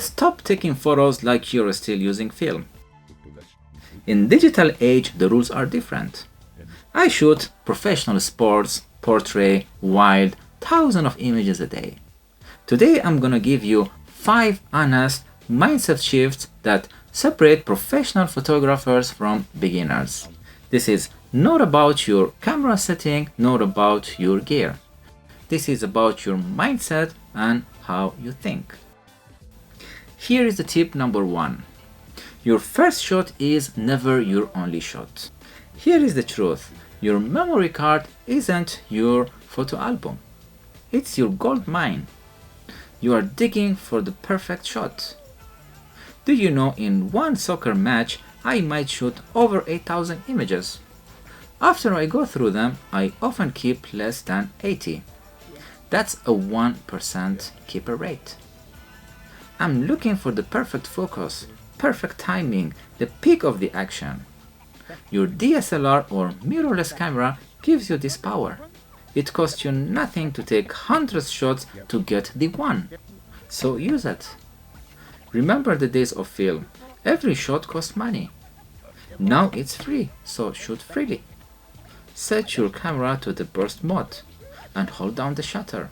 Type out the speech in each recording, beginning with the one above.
Stop taking photos like you're still using film. In digital age, the rules are different. I shoot professional sports, portrait, wild, thousands of images a day. Today I'm gonna give you 5 honest mindset shifts that separate professional photographers from beginners. This is not about your camera setting, not about your gear. This is about your mindset and how you think. Here is the tip number 1. Your first shot is never your only shot. Here is the truth. Your memory card isn't your photo album. It's your gold mine. You are digging for the perfect shot. Do you know in one soccer match I might shoot over 8,000 images? After I go through them, I often keep less than 80. That's a 1% keeper rate. I'm looking for the perfect focus, perfect timing, the peak of the action. Your DSLR or mirrorless camera gives you this power. It costs you nothing to take hundreds of shots to get the one. So use it. Remember the days of film. Every shot cost money. Now it's free, so shoot freely. Set your camera to the burst mode and hold down the shutter.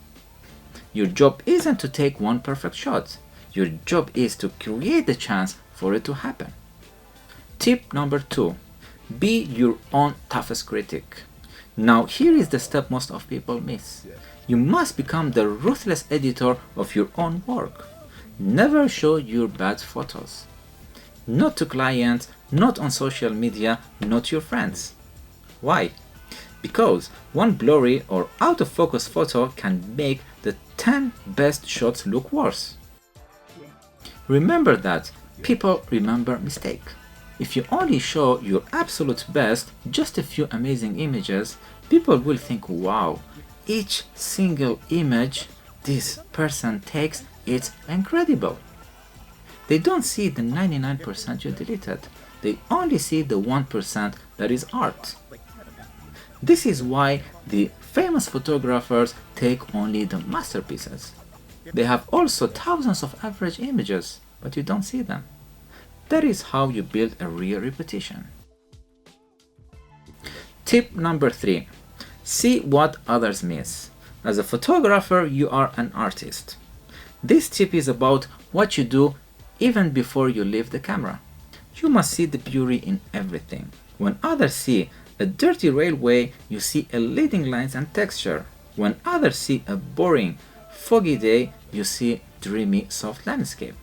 Your job isn't to take one perfect shot. Your job is to create the chance for it to happen. Tip number 2. Be your own toughest critic. Now here is the step most of people miss. You must become the ruthless editor of your own work. Never show your bad photos. Not to clients, not on social media, not your friends. Why? Because one blurry or out of focus photo can make the 10 best shots look worse. Remember that people remember mistake. If you only show your absolute best, just a few amazing images, people will think, wow, each single image this person takes is incredible. They don't see the 99% you deleted. They only see the 1% that is art. This is why the famous photographers take only the masterpieces. They have also thousands of average images, but you don't see them. That is how you build a real reputation. Tip number 3. See what others miss. As a photographer, you are an artist. This tip is about what you do even before you leave the camera. You must see the beauty in everything. When others see a dirty railway, you see a leading lines and texture. When others see a boring, foggy day, you see dreamy, soft landscape.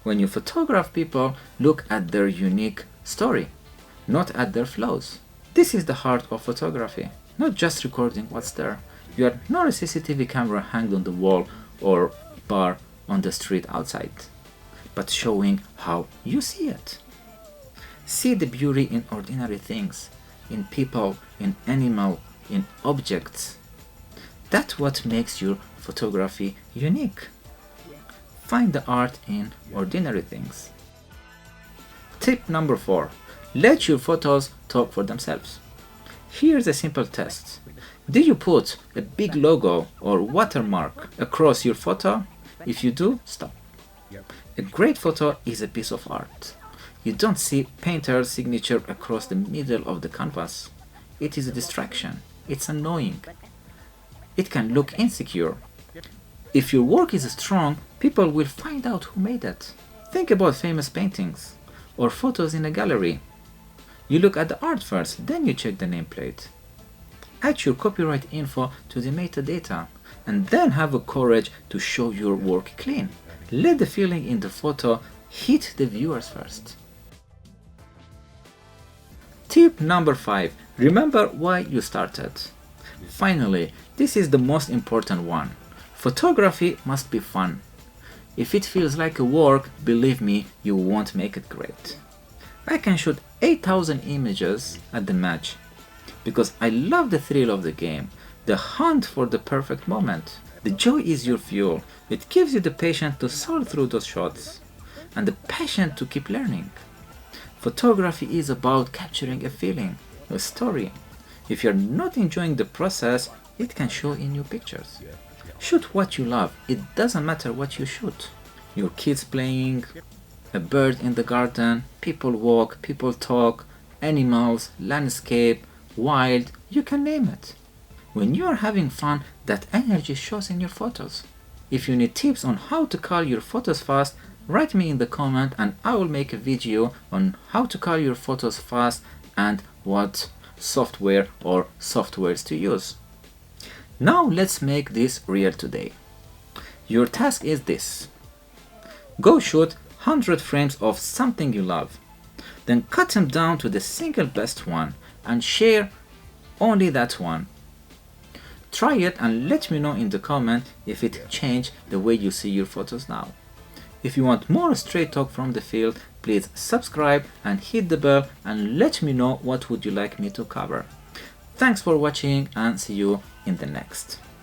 When you photograph people, look at their unique story, not at their flaws. This is the heart of photography, not just recording what's there. You are not a CCTV camera hanged on the wall or bar on the street outside, but showing how you see it. See the beauty in ordinary things, in people, in animal, in objects. That's what makes your photography unique. Find the art in ordinary things. Tip number 4. Let your photos talk for themselves. Here's a simple test. Do you put a big logo or watermark across your photo? If you do, stop. A great photo is a piece of art. You don't see painter's signature across the middle of the canvas. It is a distraction. It's annoying. It can look insecure. If your work is strong, people will find out who made it. Think about famous paintings or photos in a gallery. You look at the art first, then you check the nameplate. Add your copyright info to the metadata, and then have the courage to show your work clean. Let the feeling in the photo hit the viewers first. Tip number 5. Remember why you started. Finally, this is the most important one. Photography must be fun. If it feels like a work, believe me, you won't make it great. I can shoot 8,000 images at the match because I love the thrill of the game, the hunt for the perfect moment. The joy is your fuel. It gives you the patience to sort through those shots and the passion to keep learning. Photography is about capturing a feeling, a story. If you're not enjoying the process, it can show in your pictures. Shoot what you love. It doesn't matter what you shoot. your kids playing, a bird in the garden, people walk, people talk, animals, landscape, wild, you can name it. When you are having fun, that energy shows in your photos. If you need tips on how to color your photos fast, write me in the comment and I will make a video on how to color your photos fast and what software or softwares to use. Now let's make this real today. Your task is this. Go shoot 100 frames of something you love. Then cut them down to the single best one and share only that one. Try it and let me know in the comment if it changed the way you see your photos now. If you want more straight talk from the field, please subscribe and hit the bell and let me know what would you like me to cover. Thanks for watching and see you in the next.